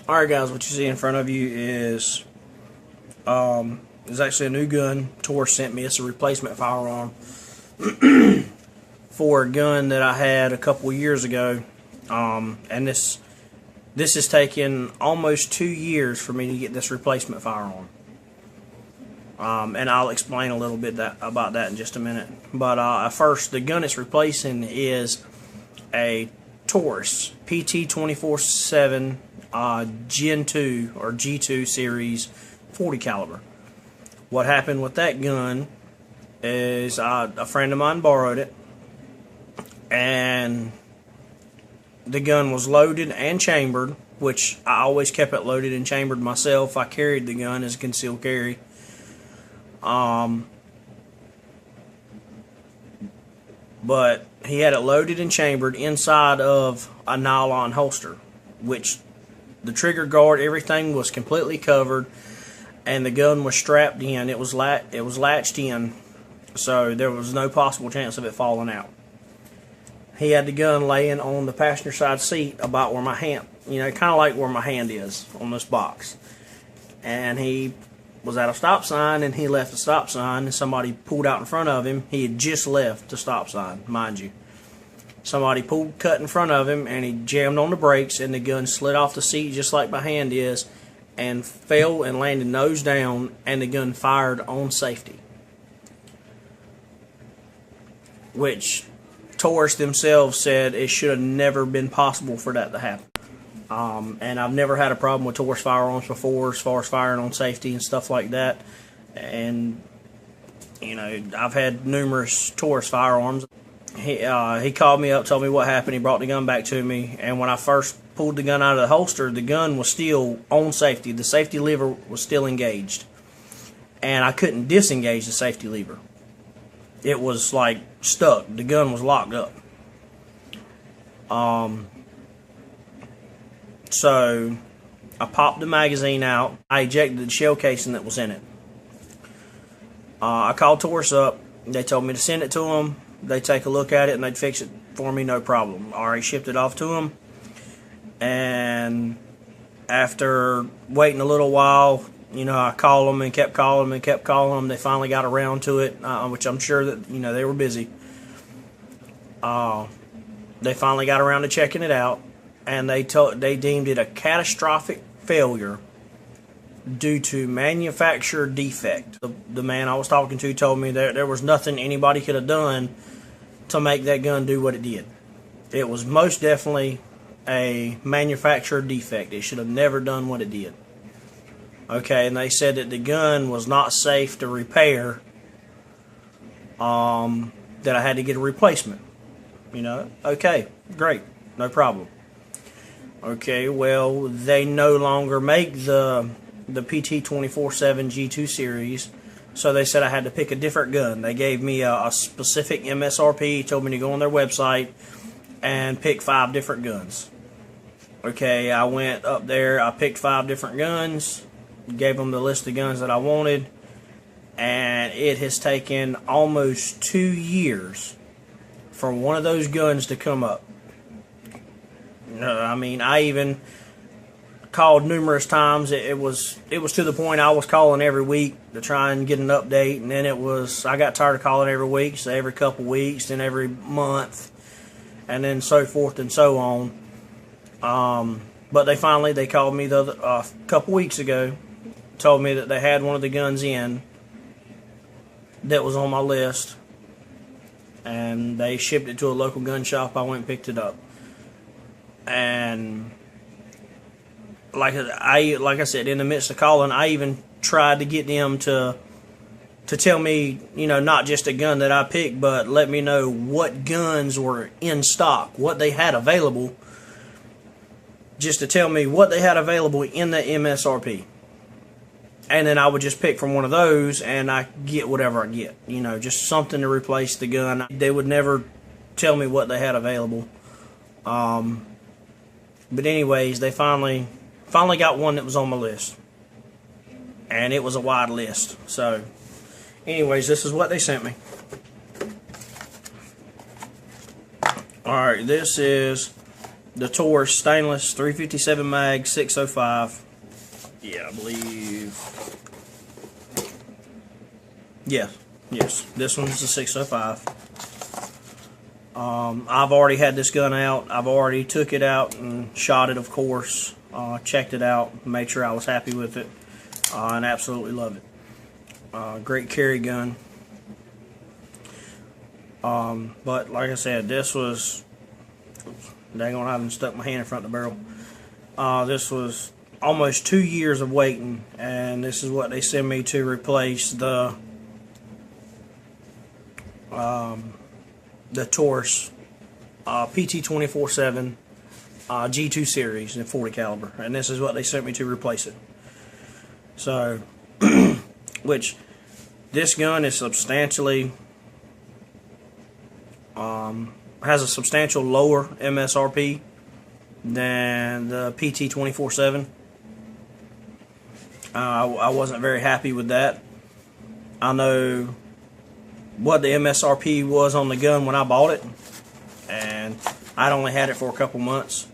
Alright guys, what you see in front of you is actually a new gun Taurus sent me. It's a replacement firearm for a gun that I had a couple years ago. And this has taken almost 2 years for me to get this replacement firearm. And I'll explain a little bit about that in just a minute. But first, the gun it's replacing is a Taurus PT 24/7 Gen 2 or G2 series 40 caliber. What happened with that gun is a friend of mine borrowed it, and the gun was loaded and chambered, which I always kept it loaded and chambered myself. I carried the gun as a concealed carry. But he had it loaded and chambered inside of a nylon holster, which the trigger guard, everything was completely covered, and the gun was strapped in. It was latched in, so there was no possible chance of it falling out. He had the gun laying on the passenger side seat about where my hand, kind of like where my hand is on this box. And he was at a stop sign, and he left the stop sign, and somebody pulled out in front of him. He had just left the stop sign, mind you. Somebody cut in front of him, and he jammed on the brakes, and the gun slid off the seat just like my hand is, and fell and landed nose down, and the gun fired on safety. Which Taurus themselves said it should have never been possible for that to happen. And I've never had a problem with Taurus firearms before as far as firing on safety and stuff like that. And, I've had numerous Taurus firearms. He called me up, told me what happened. He brought the gun back to me. And when I first pulled the gun out of the holster, the gun was still on safety. The safety lever was still engaged. And I couldn't disengage the safety lever. It was like stuck. The gun was locked up. So I popped the magazine out. I ejected the shell casing that was in it. I called Taurus up. They told me to send it to them. They'd take a look at it and they'd fix it for me, no problem. I already shipped it off to them. And after waiting a little while, I called them and kept calling them and kept calling them. They finally got around to it, which I'm sure that, they were busy. They finally got around to checking it out, and they deemed it a catastrophic failure due to manufacturer defect. The man I was talking to told me that there was nothing anybody could have done to make that gun do what it did. It was most definitely a manufacturer defect. It should have never done what it did. Okay, and they said that the gun was not safe to repair, that I had to get a replacement. Okay, great, no problem. Okay, well, they no longer make the PT 24/7 G2 series, so they said I had to pick a different gun. They gave me a specific MSRP, told me to go on their website and pick 5 different guns. Okay, I went up there, I picked 5 different guns, gave them the list of guns that I wanted, and it has taken almost 2 years for one of those guns to come up. I even called numerous times. It was to the point I was calling every week to try and get an update, and then I got tired of calling every week, so every couple weeks, then every month, and then so forth and so on. But they called me a couple weeks ago, told me that they had one of the guns in that was on my list, and they shipped it to a local gun shop. I went and picked it up, and like I said, in the midst of calling, I even tried to get them to tell me, not just a gun that I picked, but let me know what guns were in stock, what they had available, just to tell me what they had available in the MSRP. And then I would just pick from one of those, and I get whatever I get. Just something to replace the gun. They would never tell me what they had available. But anyways, they finally got one that was on my list. And it was a wide list. So, anyways, this is what they sent me. Alright, this is the Taurus stainless 357 mag 605. Yeah, I believe. Yes, this one's the 605. I've already had this gun out. I've already took it out and shot it, of course. Checked it out, made sure I was happy with it, and absolutely love it. Great carry gun. But like I said, this was, dang on, I haven't stuck my hand in front of the barrel. This was almost 2 years of waiting, and this is what they sent me to replace the Taurus PT 24/7 G2 series in 40 caliber, and this is what they sent me to replace it. So, which this gun is substantially has a substantial lower MSRP than the PT 24/7. I wasn't very happy with that. I know what the MSRP was on the gun when I bought it, and I'd only had it for a couple months.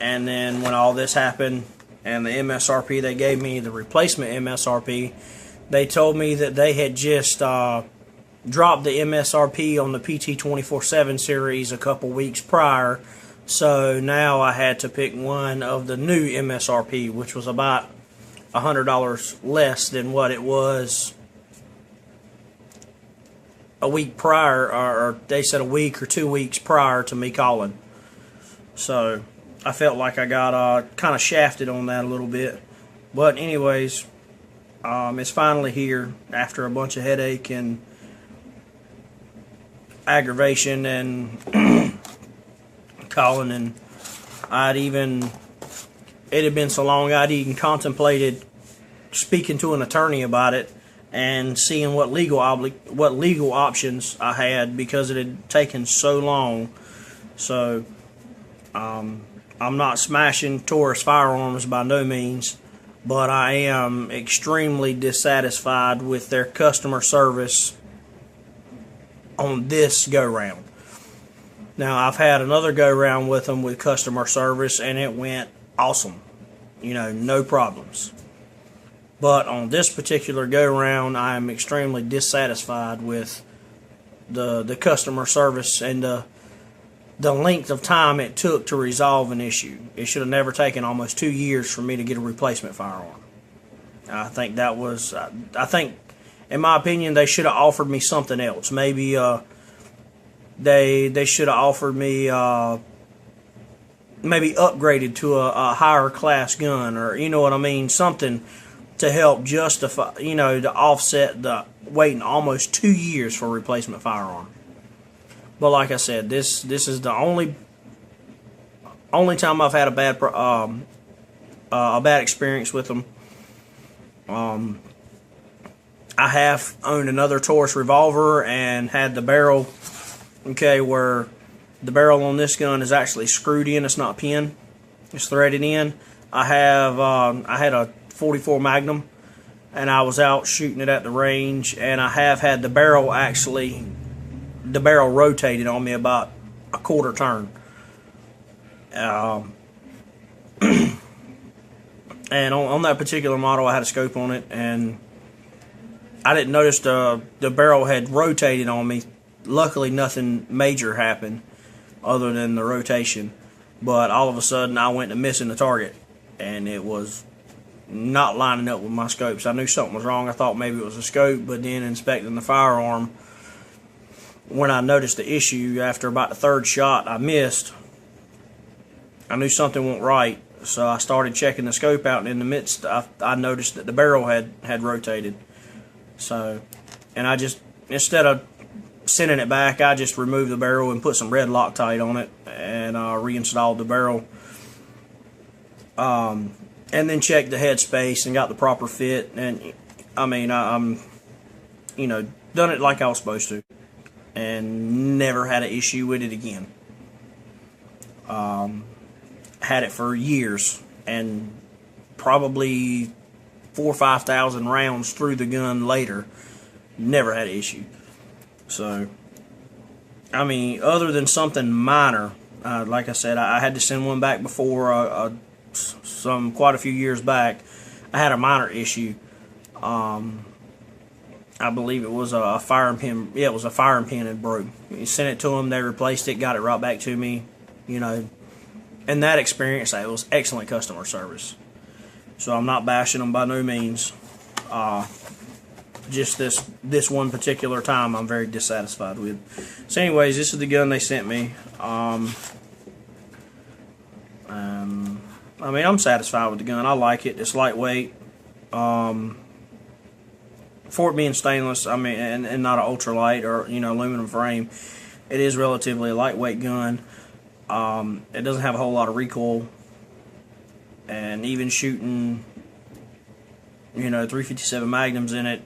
And then when all this happened and the MSRP they gave me, the replacement MSRP, they told me that they had just dropped the MSRP on the PT 24/7 series a couple weeks prior. So now I had to pick one of the new MSRP, which was about $100 less than what it was a week prior, or they said a week or 2 weeks prior to me calling. So I felt like I got kind of shafted on that a little bit. But anyways, it's finally here after a bunch of headache and aggravation and calling, and it had been so long I'd even contemplated speaking to an attorney about it and seeing what legal options I had, because it had taken so long. So I'm not smashing Taurus firearms by no means, but I am extremely dissatisfied with their customer service on this go-round. Now, I've had another go-round with them with customer service, and it went awesome. You know, no problems. But on this particular go-round, I am extremely dissatisfied with the customer service and the length of time it took to resolve an issue. It should have never taken almost 2 years for me to get a replacement firearm. I think that was, in my opinion, they should have offered me something else. Maybe they should have offered me maybe upgraded to a higher class gun, or you know what I mean, something to help justify, you know, to offset the waiting almost 2 years for a replacement firearm. But like I said, this is the only time I've had a bad experience with them. I have owned another Taurus revolver and had the barrel, okay, where the barrel on this gun is actually screwed in. It's not pinned. It's threaded in. I had a 44 Magnum, and I was out shooting it at the range, and I have had the barrel rotated on me about a quarter turn. And on that particular model, I had a scope on it, and I didn't notice the barrel had rotated on me. Luckily, nothing major happened other than the rotation. But all of a sudden, I went to missing the target, and it was not lining up with my scopes. I knew something was wrong. I thought maybe it was a scope, but then inspecting the firearm, when I noticed the issue after about the third shot I missed, I knew something wasn't right. So I started checking the scope out, and in the midst, I noticed that the barrel had rotated. So, and I just, instead of sending it back, I just removed the barrel and put some red Loctite on it, and reinstalled the barrel. And then checked the headspace and got the proper fit. And I mean, I'm, you know, done it like I was supposed to, and never had an issue with it again. Had it for years, and probably 4,000 or 5,000 rounds through the gun later, never had an issue. So, I mean, other than something minor, Like I said, I had to send one back before quite a few years back. I had a minor issue. I believe it was a firearm pin. Yeah, it was a firearm pin and broke. You sent it to them, they replaced it, got it right back to me. You know, in that experience, it was excellent customer service. So I'm not bashing them by no means. Just this one particular time, I'm very dissatisfied with. So, anyways, this is the gun they sent me. I mean, I'm satisfied with the gun. I like it. It's lightweight. For it being stainless, I mean, and not an ultralight or, you know, aluminum frame, it is relatively a lightweight gun. It doesn't have a whole lot of recoil, and even shooting, you know, 357 Magnums in it,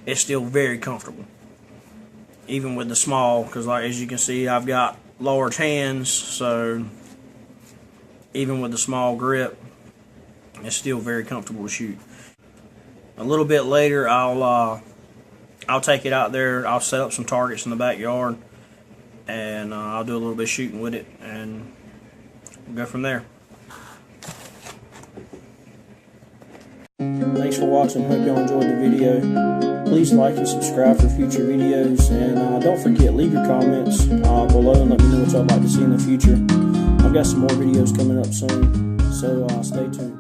it's still very comfortable. Even with the small, because like as you can see, I've got large hands, so even with the small grip, it's still very comfortable to shoot. A little bit later, I'll take it out there. I'll set up some targets in the backyard, and I'll do a little bit of shooting with it, and we'll go from there. Thanks for watching. Hope y'all enjoyed the video. Please like and subscribe for future videos, and don't forget, leave your comments below and let me know what y'all like to see in the future. I've got some more videos coming up soon, so stay tuned.